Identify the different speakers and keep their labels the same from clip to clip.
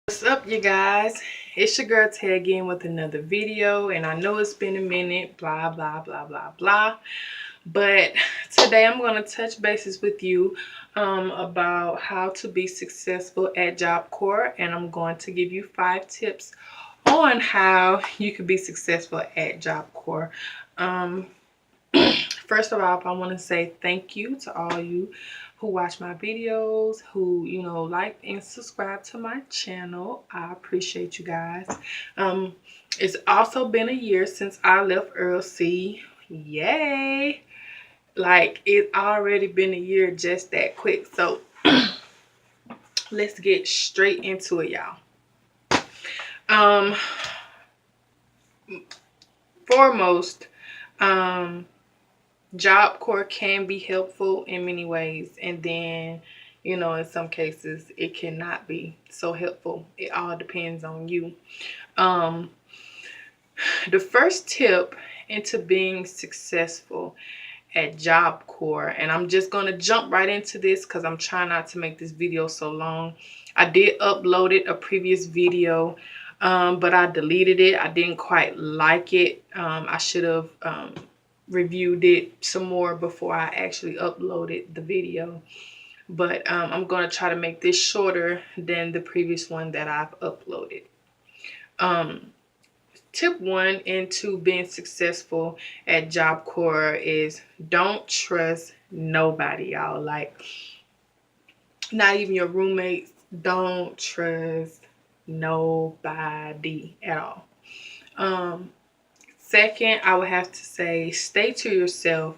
Speaker 1: What's up, you guys? It's your girl Tay again with another video, and I know it's been a minute, blah blah blah blah blah, but today I'm going to touch bases with you about how to be successful at Job Corps, and I'm going to give you 5 tips on how you could be successful at Job Corps. First of all, I want to say thank you to all you who watch my videos, who, like and subscribe to my channel. I appreciate you guys. It's also been a year since I left Earl C. Yay! Like, it's already been a year just that quick. So, let's get straight into it, y'all. Foremost, Job Corps can be helpful in many ways, and then in some cases it cannot be so helpful. It all depends on you. The first tip into being successful at Job Corps, and I'm just going to jump right into this because I'm trying not to make this video so long. I did upload a previous video, but I deleted it. I didn't quite like it. I should have reviewed it some more before I actually uploaded the video. But I'm going to try to make this shorter than the previous one that I've uploaded. Tip 1 into being successful at Job Corps is don't trust nobody, y'all. Like, not even your roommates. Don't trust nobody at all. Second, I would have to say stay to yourself.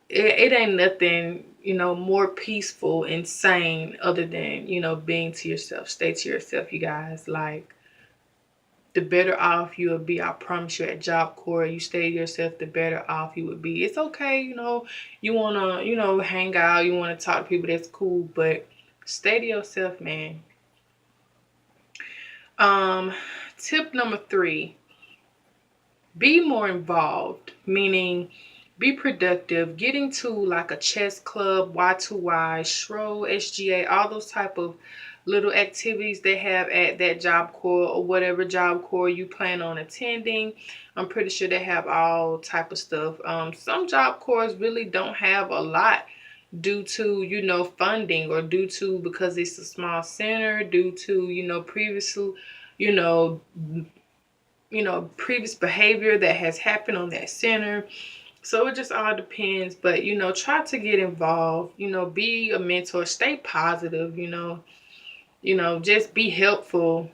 Speaker 1: It ain't nothing, more peaceful and sane other than, being to yourself. Stay to yourself, you guys. Like, the better off you will be. I promise you, at Job Corps, you stay to yourself, the better off you would be. It's okay, you want to, hang out, you want to talk to people, that's cool, but stay to yourself, man. Tip number 3, be more involved, meaning be productive. Get into like a chess club, Y2Y, SHRO, SGA, all those type of little activities they have at that Job Corps, or whatever Job Corps you plan on attending. I'm pretty sure they have all type of stuff. Some Job Corps really don't have a lot due to funding, or due to because it's a small center, due to previously previous behavior that has happened on that center. So it just all depends, but try to get involved, be a mentor, stay positive, just be helpful,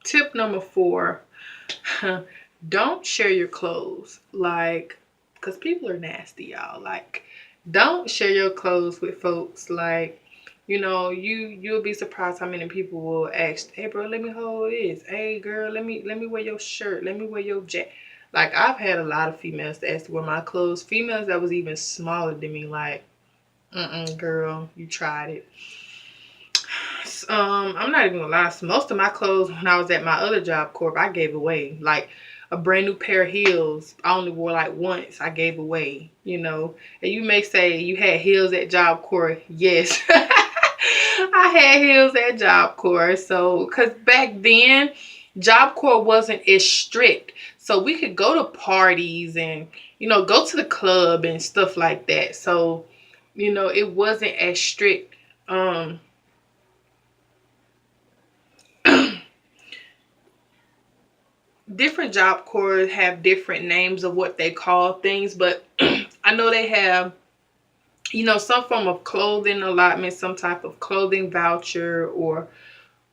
Speaker 1: Tip number 4, don't share your clothes, like, because people are nasty, y'all. Like, don't share your clothes with folks. Like, you'll be surprised how many people will ask, hey bro, let me hold this. Hey girl, let me wear your shirt. Let me wear your jacket. Like, I've had a lot of females ask to wear my clothes. Females that was even smaller than me, like, girl, you tried it. I'm not even gonna lie. Most of my clothes when I was at my other Job Corp, I gave away. Like, a brand new pair of heels, I only wore like once. I gave away, And you may say you had heels at Job Corps. Yes, I had heels at Job Corps. So, because back then, Job Corps wasn't as strict. So we could go to parties and, go to the club and stuff like that. So, it wasn't as strict. Different Job Corps have different names of what they call things, but I know they have, some form of clothing allotment, some type of clothing voucher, or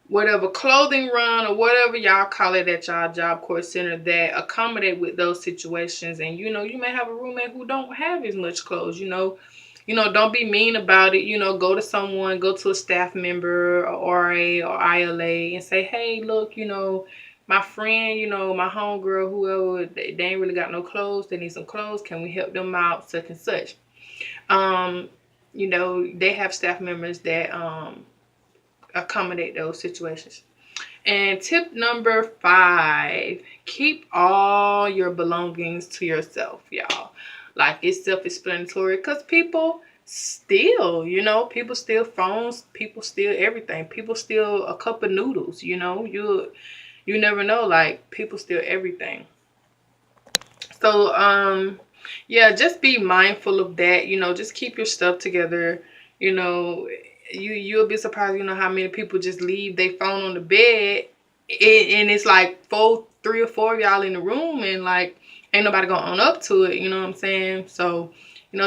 Speaker 1: whatever, clothing run, or whatever y'all call it at y'all Job Corps center, that accommodate with those situations. And you may have a roommate who don't have as much clothes. Don't be mean about it. Go to someone, go to a staff member or RA or ILA and say, hey, look, my friend, my homegirl, whoever, they ain't really got no clothes. They need some clothes. Can we help them out, such and such? They have staff members that accommodate those situations. And tip number 5, keep all your belongings to yourself, y'all. Like, it's self-explanatory, because people, still, people steal phones, people steal everything, people steal a cup of noodles. You never know, like, people steal everything. So yeah, just be mindful of that. Just keep your stuff together. you know you'll be surprised, how many people just leave their phone on the bed, and it's like three or four of y'all in the room, and like ain't nobody gonna own up to it. You know what I'm saying? So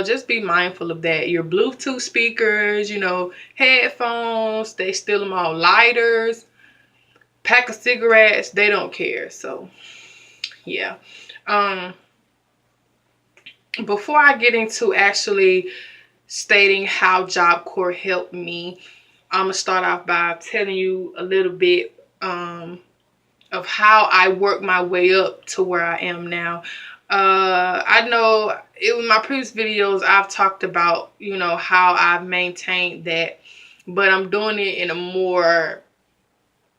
Speaker 1: just be mindful of that. Your Bluetooth speakers, headphones, they steal them all. Lighters, pack of cigarettes, they don't care. So yeah. Before I get into actually stating how Job Corps helped me, I'm gonna start off by telling you a little bit of how I worked my way up to where I am now. I know in my previous videos I've talked about how I've maintained that, but I'm doing it in a more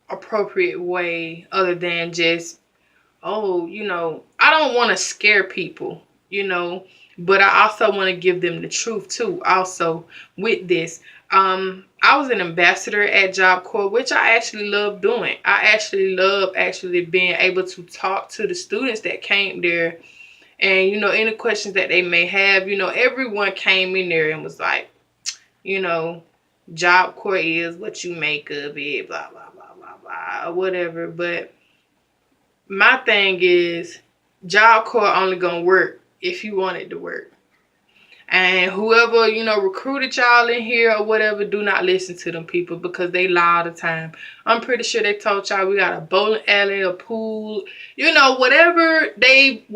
Speaker 1: appropriate way, other than just, I don't want to scare people, but I also want to give them the truth too. Also, with this, I was an ambassador at Job Corps, which I actually love doing. I actually love being able to talk to the students that came there, and any questions that they may have. Everyone came in there and was like, Job Corps is what you make of it, blah blah blah blah blah, whatever. But my thing is, Job Corps only gonna work if you want it to work. And whoever, recruited y'all in here or whatever, do not listen to them people, because they lie all the time. I'm pretty sure they told y'all we got a bowling alley, a pool, whatever they've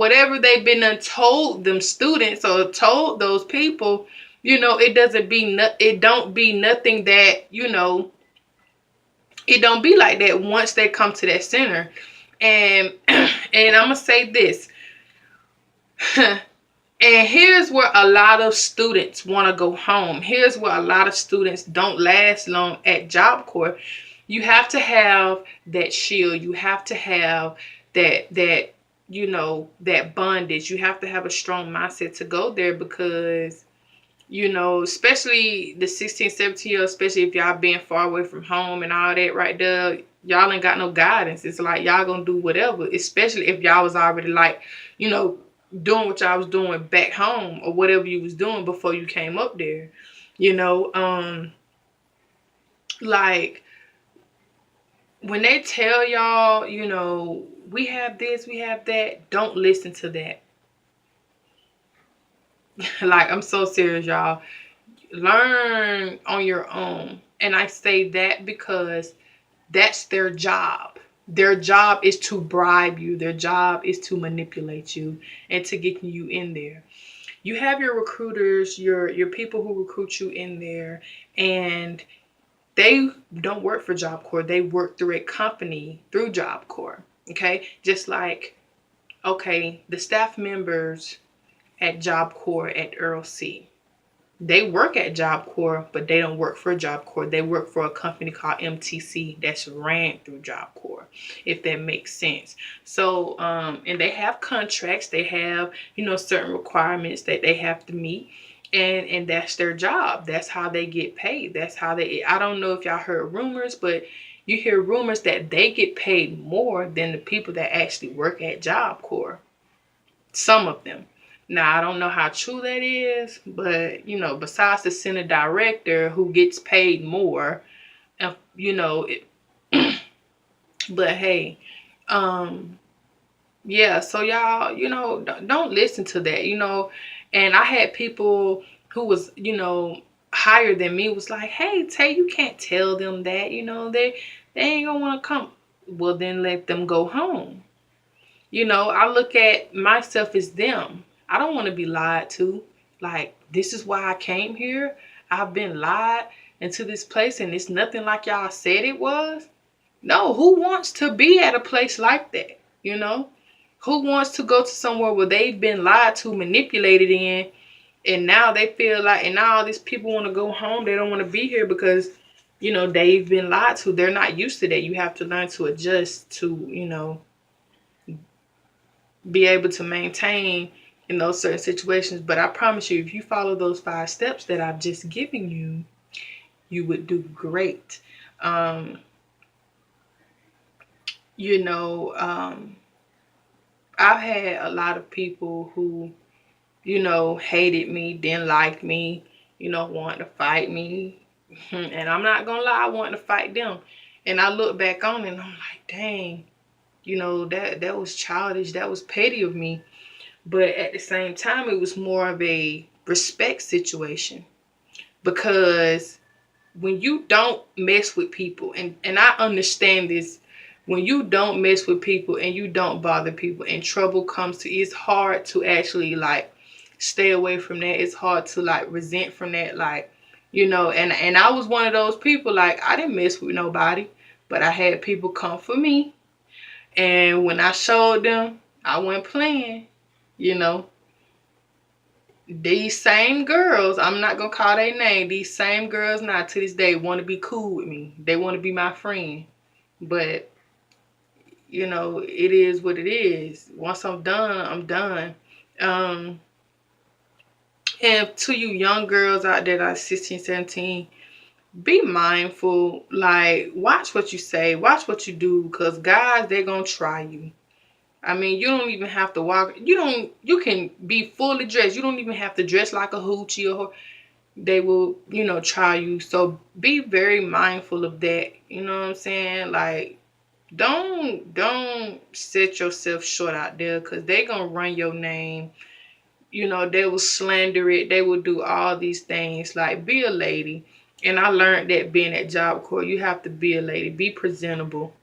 Speaker 1: been told them students, or told those people, it don't be nothing that, it don't be like that once they come to that center. And and I'm gonna say this. And here's where a lot of students want to go home. Here's where a lot of students don't last long at Job Corps. You have to have that shield. You have to have that bondage. You have to have a strong mindset to go there, because especially the 16, 17 year olds, especially if y'all being far away from home and all that right there, y'all ain't got no guidance. It's like y'all gonna do whatever, especially if y'all was already like, doing what y'all was doing back home, or whatever you was doing before you came up there. Like when they tell y'all, we have this, we have that, don't listen to that. Like, I'm so serious, y'all. Learn on your own. And I say that because that's their job. Their job is to bribe you. Their job is to manipulate you and to get you in there. You have your recruiters, your people who recruit you in there, and they don't work for Job Corps. They work through a company through Job Corps. Okay? Just like, okay, the staff members at Job Corps at Earl C. They work at Job Corps, but they don't work for Job Corps. They work for a company called MTC that's ran through Job Corps, if that makes sense. So, and they have contracts. They have, certain requirements that they have to meet. And that's their job. That's how they get paid. That's how I don't know if y'all heard rumors, but you hear rumors that they get paid more than the people that actually work at Job Corps. Some of them. Now, I don't know how true that is, but, besides the center director who gets paid more, but hey, yeah, so y'all, don't listen to that, and I had people who was, higher than me was like, hey, Tay, you can't tell them that, they ain't gonna want to come. Well, then let them go home. I look at myself as them. I don't want to be lied to. Like, this is why I came here. I've been lied into this place, and it's nothing like y'all said it was. No, who wants to be at a place like that? Who wants to go to somewhere where they've been lied to, manipulated in, and now they feel like, and now all these people want to go home. They don't want to be here because, they've been lied to. They're not used to that. You have to learn to adjust to, be able to maintain in those certain situations. But I promise you, if you follow those 5 steps that I've just given you, you would do great. Um, you know, I've had a lot of people who, hated me, didn't like me, wanted to fight me. And I'm not gonna lie, I wanted to fight them. And I look back on it and I'm like, dang, that was childish, that was petty of me. But at the same time, it was more of a respect situation. Because when you don't mess with people, and I understand this, when you don't mess with people and you don't bother people and trouble comes to you, it's hard to actually like stay away from that. It's hard to like resent from that, like, and I was one of those people, like, I didn't mess with nobody, but I had people come for me. And when I showed them I wasn't playing, you know, these same girls, I'm not gonna call their name, these same girls now to this day want to be cool with me. They want to be my friend. But, it is what it is. Once I'm done, I'm done. And to you young girls out there, like 16, 17, be mindful. Like, watch what you say, watch what you do, because guys, they're gonna try you. I mean, you don't even have to walk. You can be fully dressed. You don't even have to dress like a hoochie or they will, try you. So be very mindful of that. You know what I'm saying? Like, don't set yourself short out there, because they gonna run your name. They will slander it. They will do all these things. Like, be a lady. And I learned that being at Job Corps, you have to be a lady. Be presentable.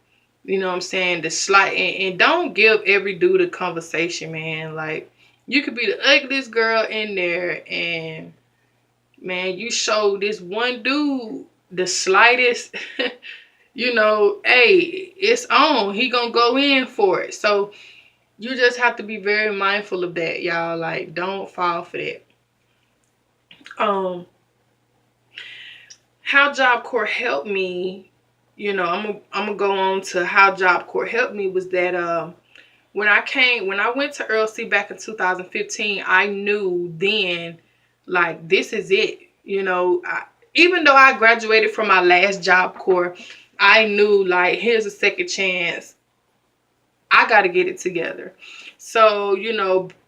Speaker 1: You know what I'm saying? The slight, and don't give every dude a conversation, man. Like, you could be the ugliest girl in there, and man, you show this one dude the slightest, hey, it's on. He gonna go in for it. So you just have to be very mindful of that, y'all. Like, don't fall for that. How Job Corps helped me, I'm gonna go on to how Job Corps helped me, was that when I went to Earl C back in 2015, I knew then, like, this is it. Even though I graduated from my last Job Corps, I knew, like, here's a second chance. I got to get it together. So,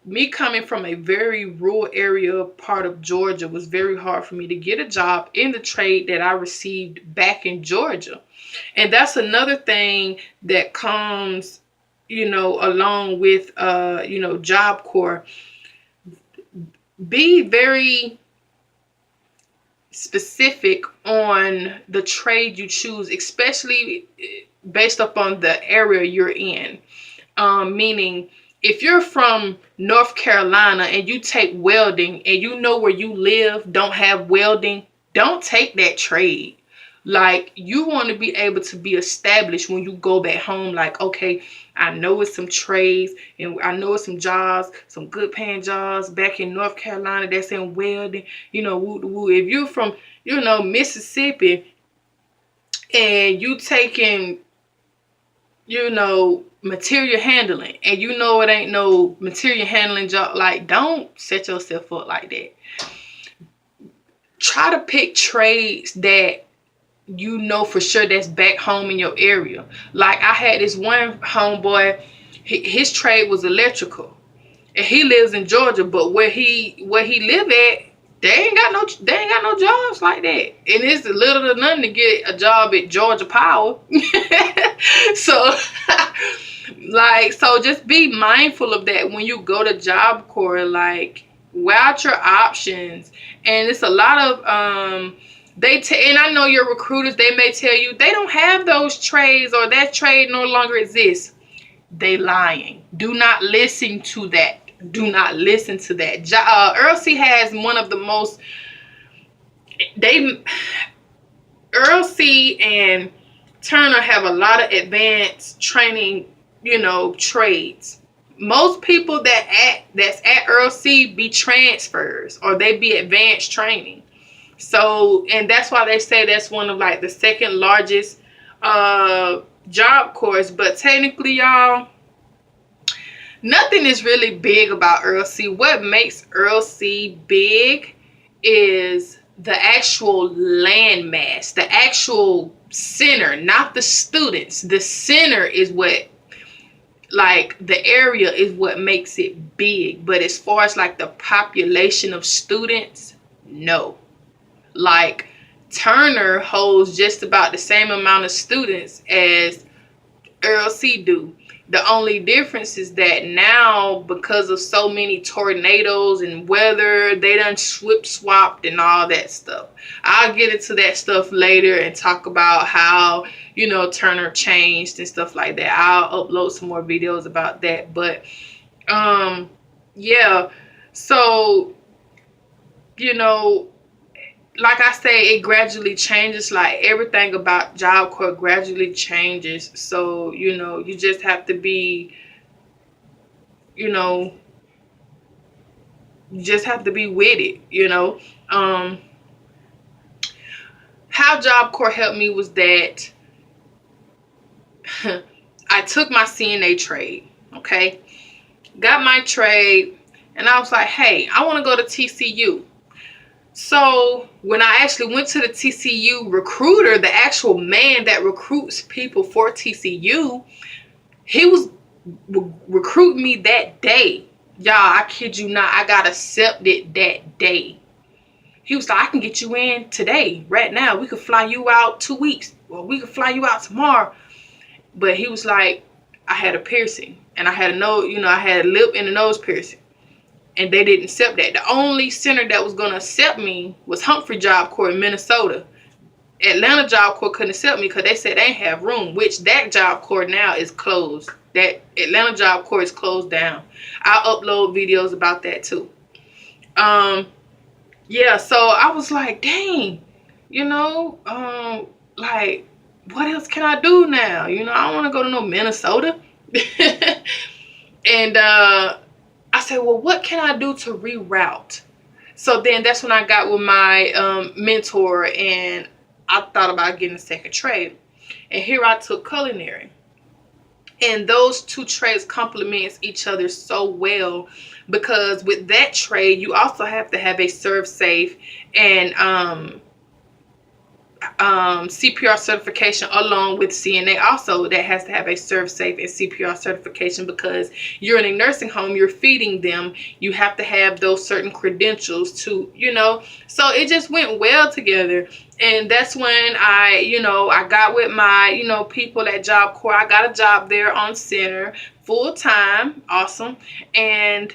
Speaker 1: me coming from a very rural area, part of Georgia, was very hard for me to get a job in the trade that I received back in Georgia. And that's another thing that comes, along with, Job Corps. Be very specific on the trade you choose, especially based upon the area you're in. Meaning, if you're from North Carolina and you take welding and you know where you live don't have welding, don't take that trade. Like, you want to be able to be established when you go back home. Like, okay, I know it's some trades and I know it's some jobs, some good paying jobs back in North Carolina that's in welding. If you're from, Mississippi and you taking, material handling, and it ain't no material handling job, like, don't set yourself up like that. Try to pick trades that for sure that's back home in your area. Like, I had this one homeboy, his trade was electrical, and he lives in Georgia, but where he live at, they ain't got no jobs like that. And it's little to nothing to get a job at Georgia Power. So so just be mindful of that when you go to Job Corps. Like, weigh out your options. And it's a lot of and I know your recruiters, they may tell you they don't have those trades or that trade no longer exists. They lying. Do not listen to that. Do not listen to that. Earl C has one of the most, Earl C and Turner have a lot of advanced training, trades. Most people that's at Earl C be transfers, or they be advanced training. So, and that's why they say that's one of, like, the second largest Job Corps. But technically, y'all, Nothing is really big about Earl C. What makes Earl C big is the actual landmass, the actual center, not the students. The center is what, like, the area is what makes it big. But as far as like the population of students, no. Like, Turner holds just about the same amount of students as Earl C do. The only difference is that now, because of so many tornadoes and weather, they done swapped and all that stuff. I'll get into that stuff later and talk about how, you know, Turner changed and stuff like that. I'll upload some more videos about that. But yeah, so, you know, like I say, it gradually changes. Like, everything about Job Corps gradually changes. So, you know, you just have to be, you know, you just have to be with it, you know. How Job Corps helped me was that I took my CNA trade, okay? Got my trade, and I was like, hey, I want to go to TCU. So when I actually went to the TCU recruiter, the actual man that recruits people for TCU, he was recruiting me that day. Y'all, I kid you not, I got accepted that day. He was like, I can get you in today, right now. We could fly you out 2 weeks. Well, we could fly you out tomorrow. But he was like, I had a piercing, and I had a nose, you know, I had a lip and a nose piercing. And they didn't accept that. The only center that was going to accept me was Humphrey Job Corps in Minnesota. Atlanta Job Corps couldn't accept me because they said they didn't have room, which that Job Corps now is closed. That Atlanta Job Corps is closed down. I'll upload videos about that too. Yeah, so I was like, dang, you know, like, what else can I do now? You know, I don't want to go to no Minnesota. And I said, well, what can I do to reroute? So then that's when I got with my mentor, and I thought about getting a second trade. And here I took culinary. And those two trades complements each other so well, because with that trade, you also have to have a serve safe and CPR certification, along with CNA also that has to have a serve safe and CPR certification, because you're in a nursing home, you're feeding them, you have to have those certain credentials to, you know. So it just went well together. And that's when I got with my, you know, people at Job Corps. I got a job there on center full time. Awesome. And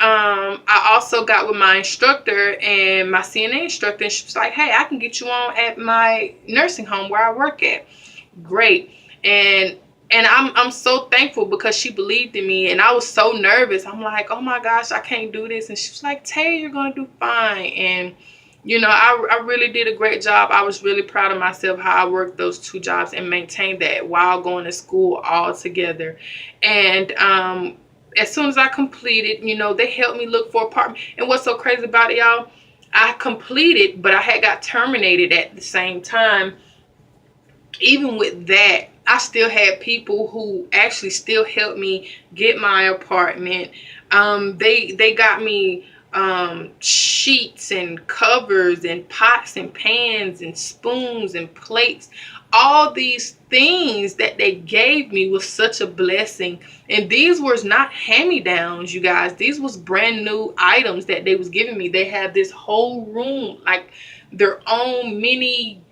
Speaker 1: I also got with my instructor and my CNA instructor, and she was like, hey, I can get you on at my nursing home where I work at. Great. And I'm so thankful, because she believed in me, and I was so nervous. I'm like, oh my gosh, I can't do this. And she was like, Tay, you're going to do fine. And, you know, I really did a great job. I was really proud of myself how I worked those two jobs and maintained that while going to school all together. And as soon as I completed, you know, they helped me look for an apartment. And what's so crazy about it, y'all, I completed, but I had got terminated at the same time. Even with that, I still had people who actually still helped me get my apartment. They got me sheets and covers and pots and pans and spoons and plates. All these things that they gave me was such a blessing. And these was not hand-me-downs, you guys. These was brand new items that they was giving me. They had this whole room, like their own mini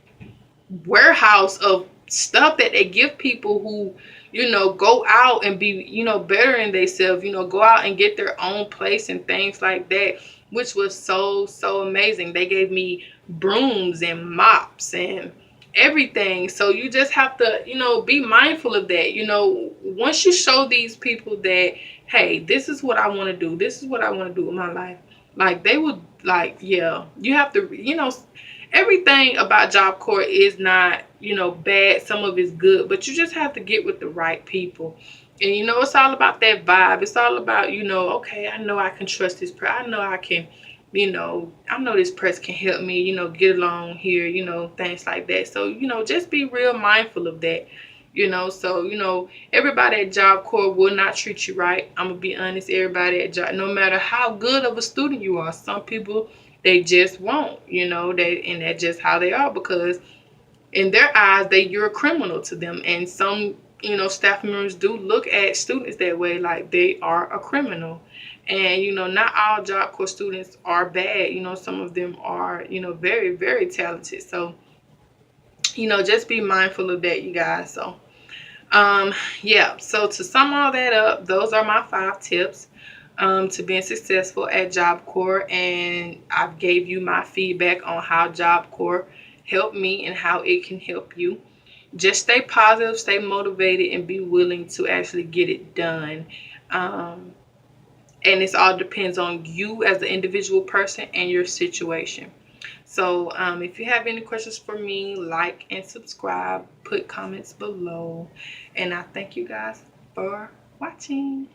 Speaker 1: warehouse of stuff that they give people who, you know, go out and be, you know, better in themselves, you know, go out and get their own place and things like that, which was so amazing. They gave me brooms and mops and everything. So you just have to, you know, be mindful of that. You know, once you show these people that, hey, this is what I want to do, this is what I want to do with my life, like, they would, like, yeah, you have to, you know, everything about Job Corps is not, you know, bad. Some of it's good, but you just have to get with the right people. And, you know, it's all about that vibe. It's all about, you know, okay, I know I can trust this person. I know I can, you know, I know this person can help me, you know, get along here, you know, things like that. So, you know, just be real mindful of that. So everybody at Job Corps will not treat you right. I'm gonna be honest. Everybody at Job, no matter how good of a student you are, some people, they just won't. And that's just how they are, because in their eyes, you're a criminal to them. And some staff members do look at students that way, like they are a criminal. And not all Job Corps students are bad. Some of them are very, very talented. So just be mindful of that, you guys. So yeah, so to sum all that up, those are my 5 tips to being successful at Job Corps. And I've gave you my feedback on how Job Corps helped me and how it can help you. Just stay positive, stay motivated, and be willing to actually get it done. And it all depends on you as an individual person and your situation. So if you have any questions for me, like and subscribe, put comments below. And I thank you guys for watching.